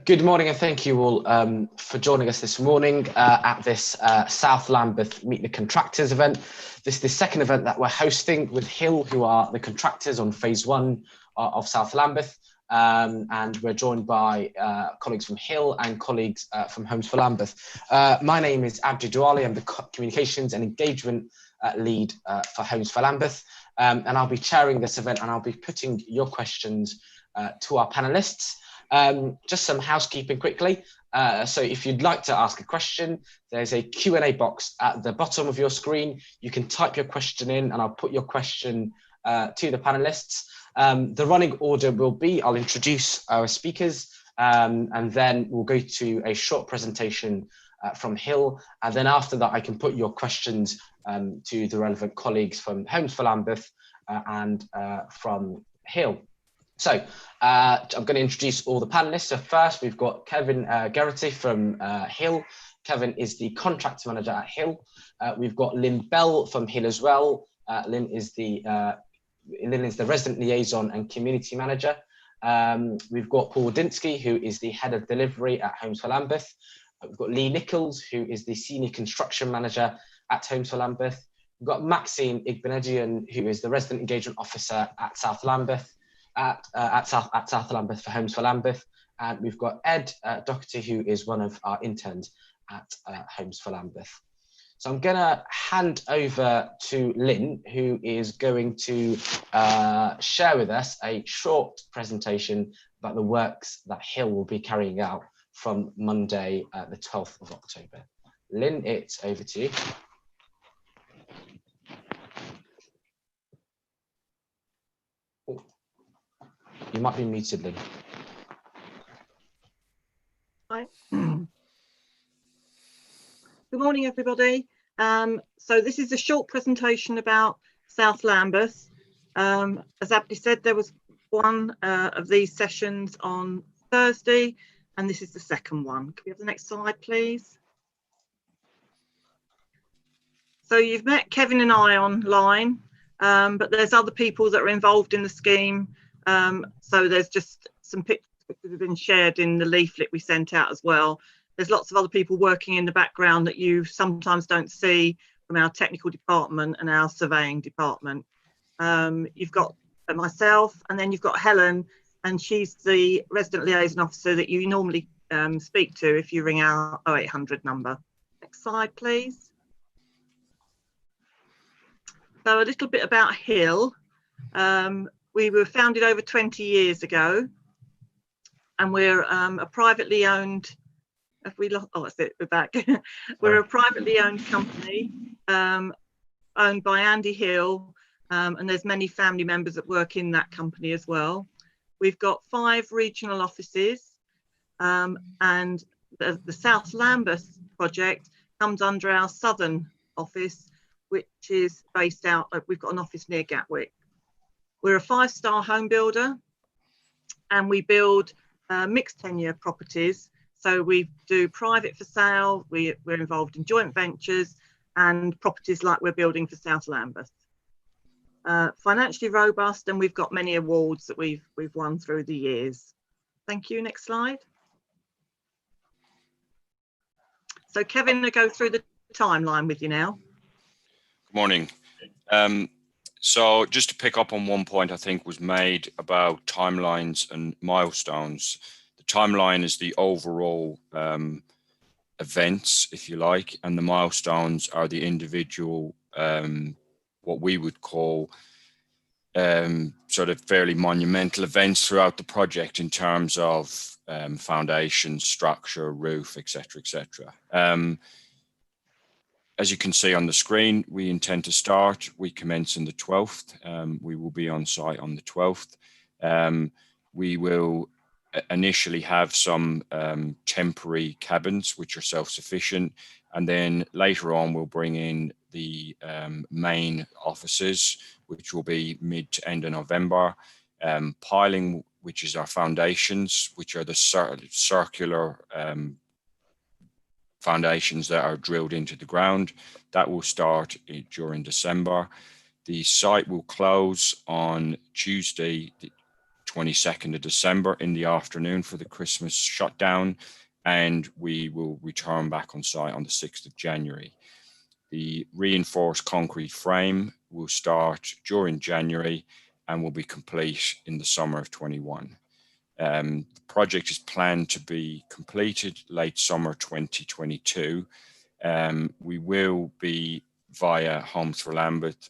Good morning and thank you all for joining us this morning at this South Lambeth Meet the Contractors event. This is the second event that we're hosting with Hill, who are the contractors on phase one of South Lambeth. And we're joined by colleagues from Hill and colleagues from Homes for Lambeth. My name is Abdi Douali. I'm the Communications and Engagement Lead for Homes for Lambeth. And I'll be chairing this event and I'll be putting your questions to our panelists. Just some housekeeping quickly. So if you'd like to ask a question, there's a Q&A box at the bottom of your screen. You can type your question in and I'll put your question to the panelists. The running order will be, I'll introduce our speakers and then we'll go to a short presentation from Hill. And then after that, I can put your questions to the relevant colleagues from Homes for Lambeth and from Hill. So I'm going to introduce all the panelists. So first, we've got Kevin Geraghty from Hill. Kevin is the contractor manager at Hill. We've got Lynne Bell from Hill as well. Lynne is the resident liaison and community manager. We've got Wardzynski, who is the head of delivery at Homes for Lambeth. We've got Nicholls, who is the senior construction manager at Homes for Lambeth. We've got Maxine Igbinedion, who is the resident engagement officer at South Lambeth. At South Lambeth for Homes for Lambeth, and we've got Ed Doherty, who is one of our interns at Homes for Lambeth. So I'm going to hand over to Lynne, who is going to share with us a short presentation about the works that Hill will be carrying out from Monday, the 12th of October. Lynne, it's over to you. You might be muted, Lynne. Hi. Good morning, everybody. So this is a short presentation about South Lambeth. As Abdi said, there was one of these sessions on Thursday, and this is the second one. Can we have the next slide, please? So you've met Kevin and I online, but there's other people that are involved in the scheme. So there's just some pictures that have been shared in the leaflet we sent out as well. There's lots of other people working in the background that you sometimes don't see from our technical department and our surveying department. You've got myself, and then you've got Helen, and she's the resident liaison officer that you normally speak to if you ring our 0800 number. Next slide, please. So a little bit about Hill. We were founded over 20 years ago, and we're a privately owned. Have we lost? Oh, that's it. We're back. We're a privately owned company, owned by Andy Hill, and there's many family members that work in that company as well. We've got 5 regional offices, and the South Lambeth project comes under our southern office, which is based out. We've got an office near Gatwick. We're a 5-star home builder, and we build mixed tenure properties. So we do private for sale, we're involved in joint ventures and properties like we're building for South Lambeth. Financially robust, and we've got many awards that we've won through the years. Thank you. Next slide. So Kevin, I'll go through the timeline with you now. Good morning. So just to pick up on one point I think was made about timelines and milestones. The timeline is the overall events, if you like, and the milestones are the individual, what we would call sort of fairly monumental events throughout the project in terms of foundation, structure, roof, etc., etc. As you can see on the screen, we intend to start. We commence on the 12th. We will be on site on the 12th. We will initially have some temporary cabins, which are self-sufficient. And then later on, we'll bring in the main offices, which will be mid to end of November. Piling, which is our foundations, which are the circular foundations that are drilled into the ground. That will start during December. The site will close on Tuesday, the 22nd of December in the afternoon for the Christmas shutdown, and we will return back on site on the 6th of January. The reinforced concrete frame will start during January and will be complete in the summer of 21. The project is planned to be completed late summer 2022. We will be, via Homes for Lambeth,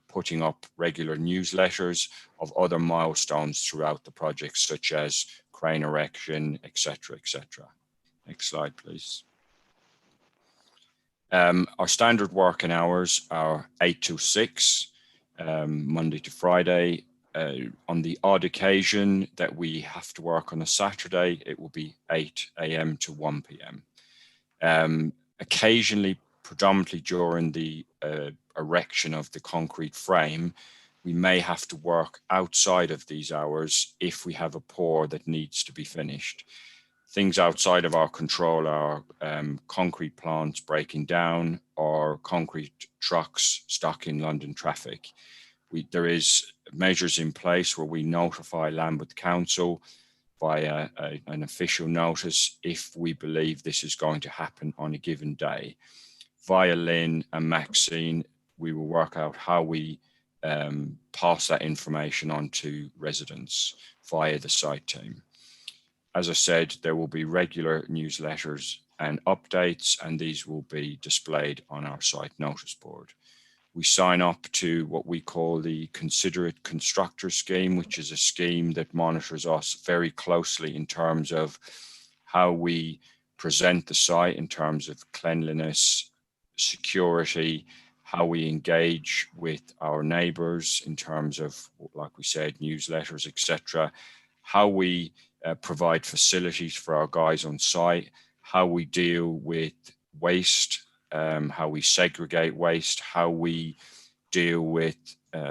putting up regular newsletters of other milestones throughout the project, such as crane erection, etc., etc. Next slide, please. Our standard working hours are 8 to 6, Monday to Friday. On the odd occasion that we have to work on a Saturday, it will be 8 a.m. to 1 p.m. Occasionally, predominantly during the erection of the concrete frame, we may have to work outside of these hours if we have a pour that needs to be finished. Things outside of our control are concrete plants breaking down or concrete trucks stuck in London traffic. There is measures in place where we notify Lambeth Council via an official notice if we believe this is going to happen on a given day. Via Lynne and Maxine, we will work out how we pass that information on to residents via the site team. As I said, there will be regular newsletters and updates, and these will be displayed on our site notice board. We sign up to what we call the Considerate Constructor scheme, which is a scheme that monitors us very closely in terms of how we present the site in terms of cleanliness, security, how we engage with our neighbours in terms of, like we said, newsletters, etc., how we provide facilities for our guys on site, how we deal with waste, how we segregate waste, how we deal with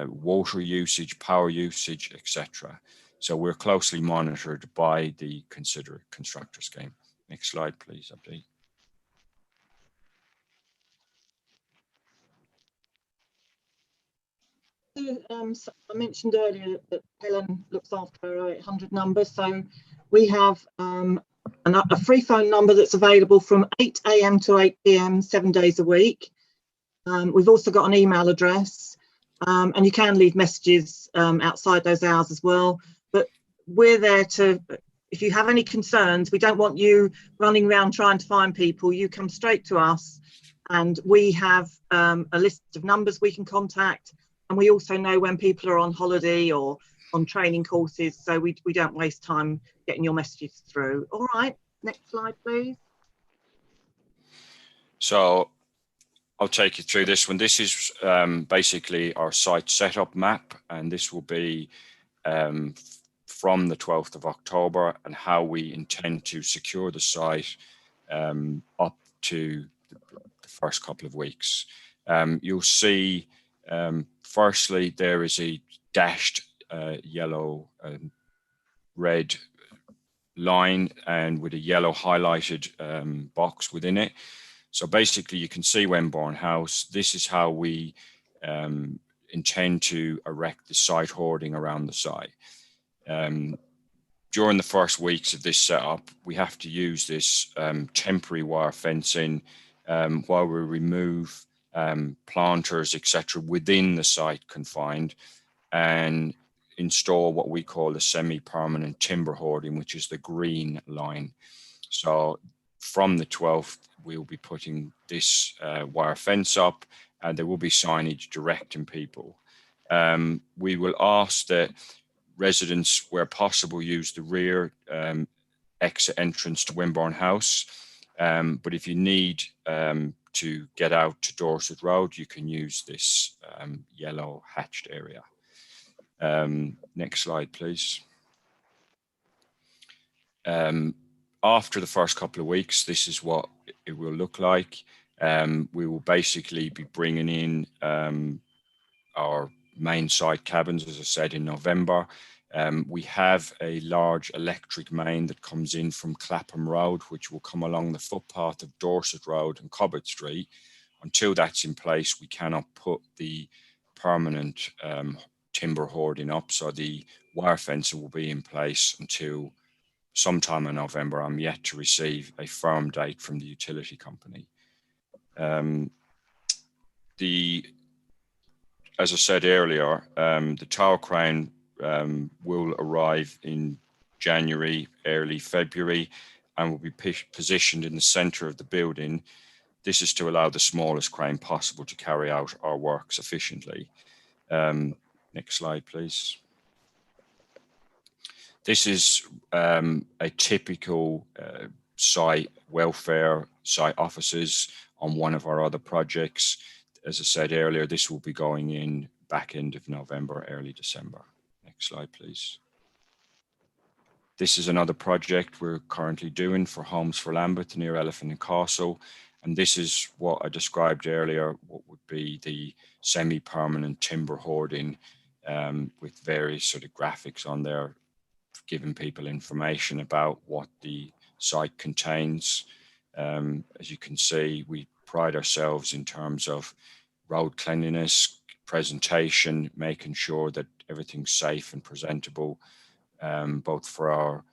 water usage, power usage, etc. So we're closely monitored by the Considerate Constructor scheme. Next slide, please, Abdi. So I mentioned earlier that Helen looks after our 800 number, so we have a free phone number that's available from 8 a.m. to 8 p.m. 7 days a week. We've also got an email address, and you can leave messages outside those hours as well, but we're there to, if you have any concerns, we don't want you running around trying to find people. You come straight to us, and we have a list of numbers we can contact. And we also know when people are on holiday or on training courses, so we don't waste time getting your messages through. All right, next slide, please. So I'll take you through this one. This is basically our site setup map, and this will be from the 12th of October and how we intend to secure the site up to the first couple of weeks. You'll see firstly, there is a dashed yellow and red line and with a yellow highlighted box within it. So basically you can see Wimborne House. This is how we intend to erect the site hoarding around the site. During the first weeks of this setup, we have to use this temporary wire fencing while we remove planters, etc., within the site confined, and install what we call the semi-permanent timber hoarding, which is the green line. So from the 12th, we'll be putting this wire fence up, and there will be signage directing people. We will ask that residents, where possible, use the rear exit entrance to Wimborne House. But if you need to get out to Dorset Road, you can use this yellow hatched area. Next slide, please. After the first couple of weeks, this is what it will look like. We will basically be bringing in our main site cabins, as I said, in November. We have a large electric main that comes in from Clapham Road, which will come along the footpath of Dorset Road and Cobbett Street. Until that's in place, we cannot put the permanent timber hoarding up. So the wire fencing will be in place until sometime in November. I'm yet to receive a firm date from the utility company. As I said earlier, the tower crane will arrive in January, early February, and will be positioned in the centre of the building. This is to allow the smallest crane possible to carry out our works efficiently. Next slide, please. This is a typical site welfare, site offices on one of our other projects. As I said earlier, this will be going in back end of November, early December. Next slide, please. This is another project we're currently doing for Homes for Lambeth near Elephant and Castle. And this is what I described earlier, what would be the semi-permanent timber hoarding with various sort of graphics on there, giving people information about what the site contains. As you can see, we pride ourselves in terms of road cleanliness, presentation, making sure that everything's safe and presentable, both for our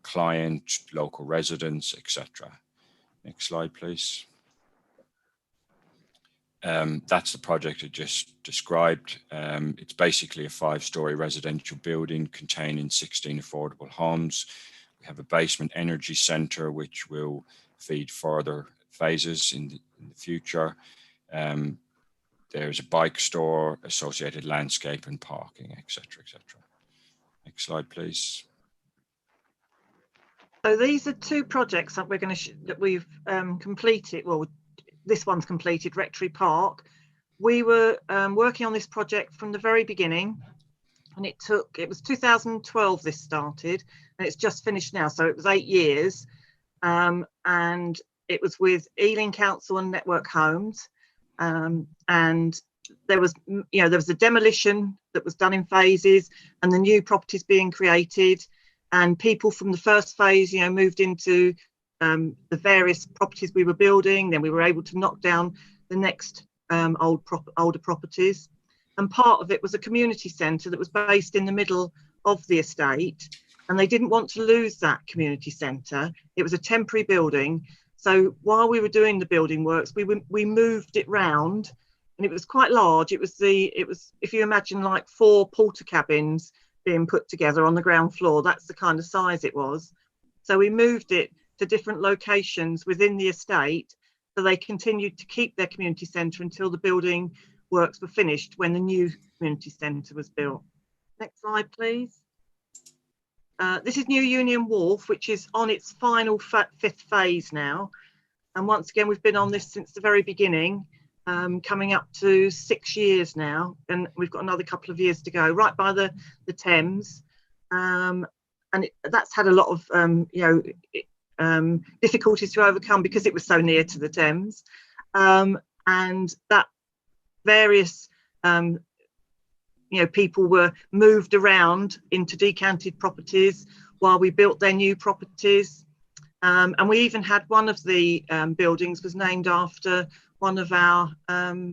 client, local residents, etc. Next slide, please. That's the project I just described. It's basically a 5-story residential building containing 16 affordable homes. We have a basement energy centre which will feed further phases in the future. There's a bike store, associated landscape and parking, etc., etc. Next slide, please. So these are 2 projects that we're going to that we've completed. Well, this one's completed, Rectory Park. We were working on this project from the very beginning, and it was 2012 this started, and it's just finished now. So it was 8 years, and it was with Ealing Council and Network Homes, and there was a demolition that was done in phases, and the new properties being created, and people from the first phase, moved into the various properties we were building. Then we were able to knock down the next older properties, and part of it was a community centre that was based in the middle of the estate, and they didn't want to lose that community centre. It was a temporary building, so while we were doing the building works, we moved it round, and it was quite large. It was if you imagine like 4 porter cabins being put together on the ground floor, that's the kind of size it was. So we moved it to different locations within the estate, so they continued to keep their community centre until the building works were finished when the new community centre was built. Next slide, please. This is New Union Wharf, which is on its final 5th phase now. And once again, we've been on this since the very beginning, coming up to 6 years now. And we've got another couple of years to go, right by the Thames. And that's had a lot of, difficulties to overcome because it was so near to the Thames. And that various people were moved around into decanted properties while we built their new properties. And we even had one of the buildings was named after one of our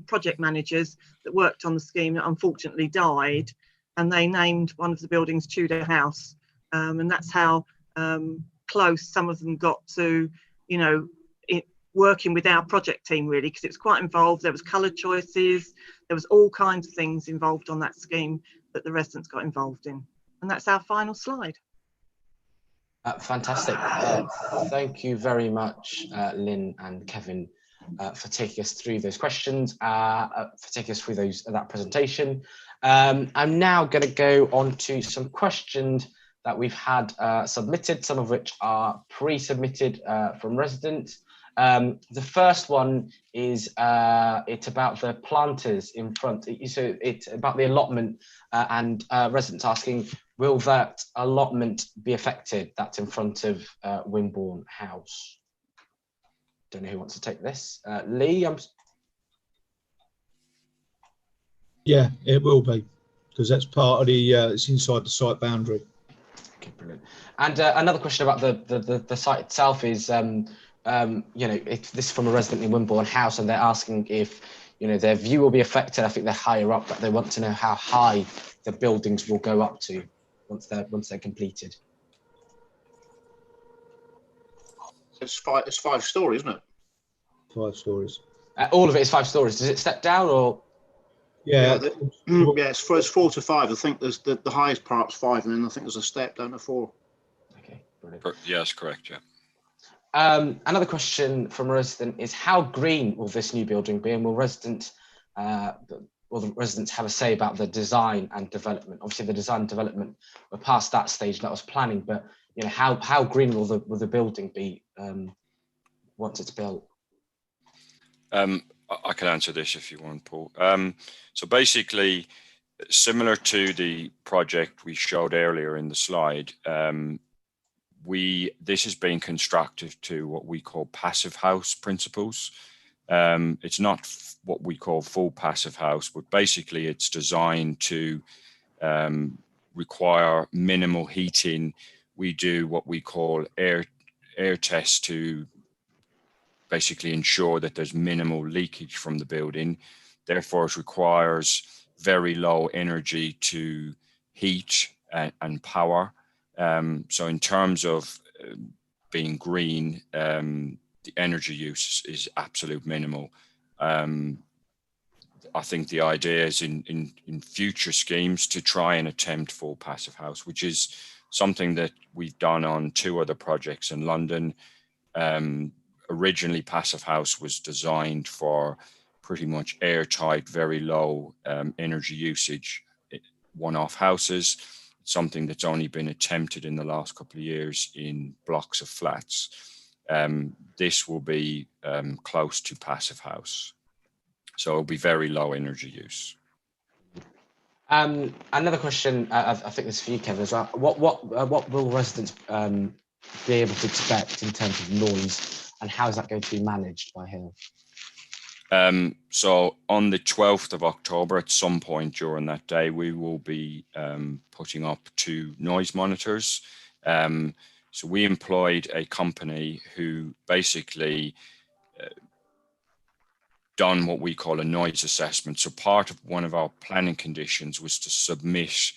project managers that worked on the scheme that unfortunately died. And they named one of the buildings Tudor House. And that's how close some of them got to, working with our project team, really, because it was quite involved. There was colour choices, there was all kinds of things involved on that scheme that the residents got involved in. And that's our final slide. Fantastic. Thank you very much, Lynn and Kevin, for taking us through those questions, for taking us through that presentation. I'm now going to go on to some questions that we've had submitted, some of which are pre-submitted from residents. The first one is it's about the planters in front. So it's about the allotment and residents asking, will that allotment be affected that's in front of Wimborne House? Don't know who wants to take this. Lee? Yeah, it will be, because that's part of the, it's inside the site boundary. Okay, brilliant. And another question about the site itself is, this is from a resident in Wimborne House, and they're asking if, their view will be affected. I think they're higher up, but they want to know how high the buildings will go up to. once they're completed? It's 5 stories, isn't it? 5 stories. All of it is 5 stories. Does it step down or? Yeah, It's 4 to 5. I think there's the highest part's 5, and then I think there's a step down to 4. Okay, brilliant. Yes, correct. Yeah. Another question from a resident is, how green will this new building be, and will the residents have a say about the design and development? Obviously, the design and development, we're past that stage, that was planning, but you know, how green will the building be once it's built? I can answer this if you want, Paul. So basically, similar to the project we showed earlier in the slide, this is being constructed to what we call passive house principles. It's not what we call full passive house, but basically it's designed to require minimal heating. We do what we call air tests to basically ensure that there's minimal leakage from the building. Therefore, it requires very low energy to heat and power. So in terms of being green, the energy use is absolute minimal. I think the idea is in future schemes to try and attempt full passive house, which is something that we've done on 2 other projects in London. Originally, passive house was designed for pretty much airtight, very low energy usage, one-off houses. It's something that's only been attempted in the last couple of years in blocks of flats. This will be close to passive house. So it'll be very low energy use. Another question, I think this is for you, Kevin, as well. What will residents be able to expect in terms of noise, and how is that going to be managed by Hill? So on the 12th of October, at some point during that day, we will be putting up 2 noise monitors. So we employed a company who basically done what we call a noise assessment. So part of one of our planning conditions was to submit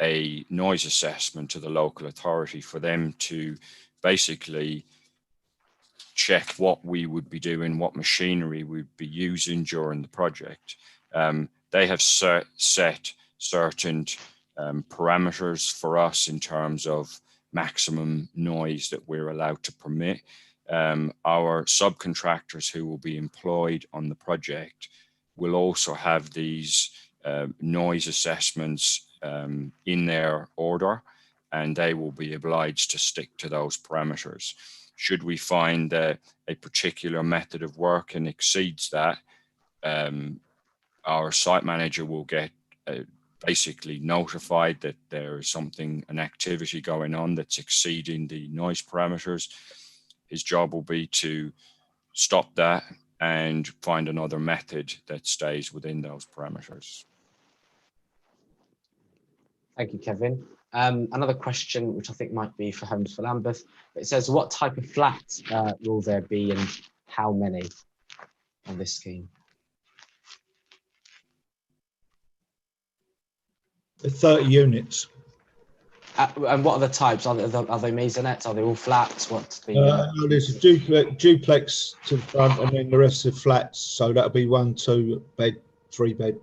a noise assessment to the local authority for them to basically check what we would be doing, what machinery we'd be using during the project. They have set certain parameters for us in terms of maximum noise that we're allowed to permit. Our subcontractors who will be employed on the project will also have these noise assessments in their order, and they will be obliged to stick to those parameters. Should we find that a particular method of working exceeds that, our site manager will get basically notified that there is an activity going on that's exceeding the noise parameters. His job will be to stop that and find another method that stays within those parameters. Thank you, Kevin. Another question, which I think might be for Homes for Lambeth. It says, what type of flats will there be and how many on this scheme? 30 units. And what are the types? Are they maisonettes? Are they all flats? What's the? There's a duplex to the front, and then the rest are flats. So that'll be 1, 2 bed, 3 bed.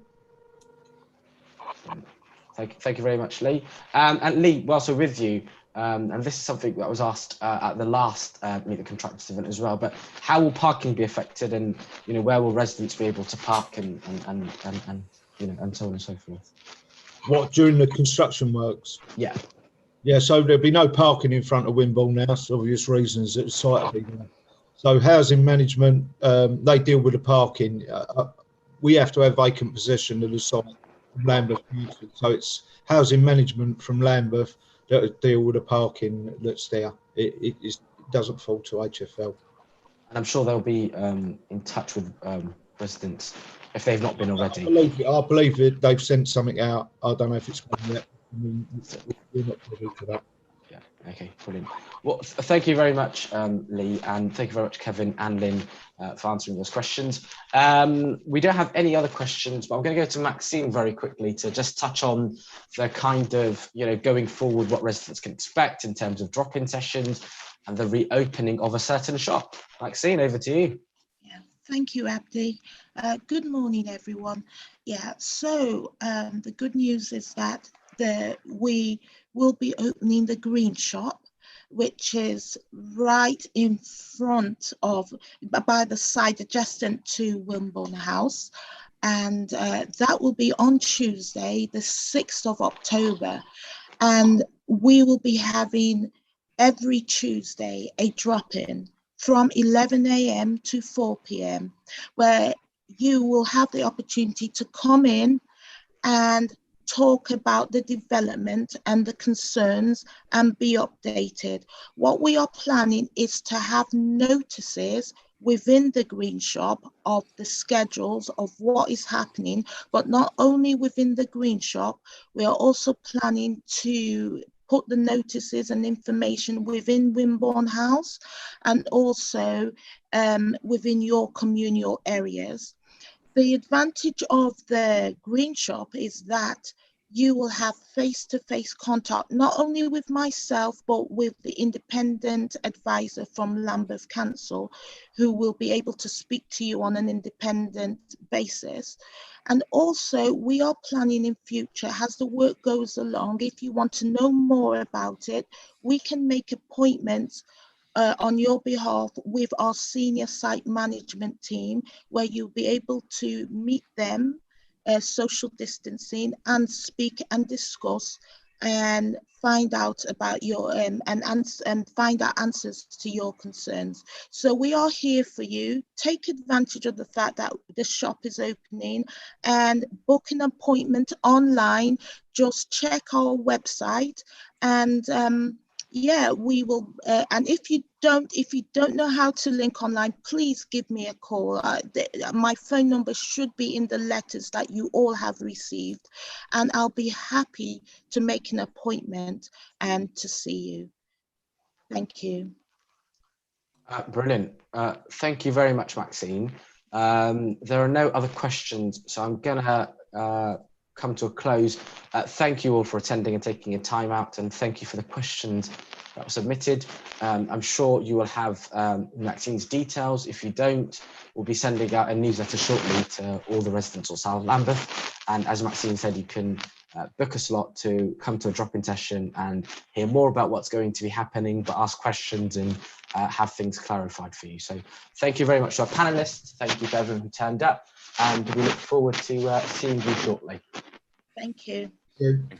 Thank you very much, Lee. And Lee, whilst we're with you, and this is something that was asked at the last Meet the Contractors event as well, but how will parking be affected, and you know, where will residents be able to park and you know, and so on and so forth? What, during the construction works? Yeah. Yeah, so there'll be no parking in front of Wimborne House, obvious reasons at the site. So housing management, they deal with the parking. We have to have vacant possession of the site from Lambeth Council. So it's housing management from Lambeth that deal with the parking that's there. It doesn't fall to HFL. And I'm sure they'll be in touch with residents if they've not been already. I believe they've sent something out. I don't know if it's gone yet. I mean, we're not privy to that. Yeah. Okay. Brilliant. Well, thank you very much, Lee, and thank you very much, Kevin and Lynn, for answering those questions. We don't have any other questions, but I'm going to go to Maxine very quickly to just touch on the kind of, going forward, what residents can expect in terms of drop-in sessions and the reopening of a certain shop. Maxine, over to you. Yeah, thank you, Abdi. Good morning, everyone. Yeah, so the good news is that we will be opening the Green Shop, which is right in front of, by the side adjacent to Wimborne House. And that will be on Tuesday, the 6th of October. And we will be having every Tuesday a drop-in from 11 a.m. to 4 p.m. where you will have the opportunity to come in and talk about the development and the concerns and be updated. What we are planning is to have notices within the Green Shop of the schedules of what is happening, but not only within the Green Shop, we are also planning to put the notices and information within Wimborne House and also within your communal areas. The advantage of the Green Shop is that you will have face-to-face contact, not only with myself, but with the independent advisor from Lambeth Council, who will be able to speak to you on an independent basis. And also, we are planning in future, as the work goes along, if you want to know more about it, we can make appointments on your behalf with our senior site management team, where you'll be able to meet them, social distancing, and speak and discuss and find out about your and find out answers to your concerns. So we are here for you. Take advantage of the fact that the shop is opening and book an appointment online. Just check our website and yeah, we will. And if you don't know how to link online, please give me a call. My phone number should be in the letters that you all have received, and I'll be happy to make an appointment and to see you. Thank you. Brilliant. Thank you very much, Maxine. There are no other questions, so I'm gonna come to a close. Thank you all for attending and taking your time out, and thank you for the questions that were submitted. I'm sure you will have Maxine's details. If you don't, we'll be sending out a newsletter shortly to all the residents of South Lambeth. And as Maxine said, you can book a slot to come to a drop-in session and hear more about what's going to be happening, but ask questions and have things clarified for you. So thank you very much to our panelists. Thank you to everyone who turned up, and we look forward to seeing you shortly. Thank you. Yeah.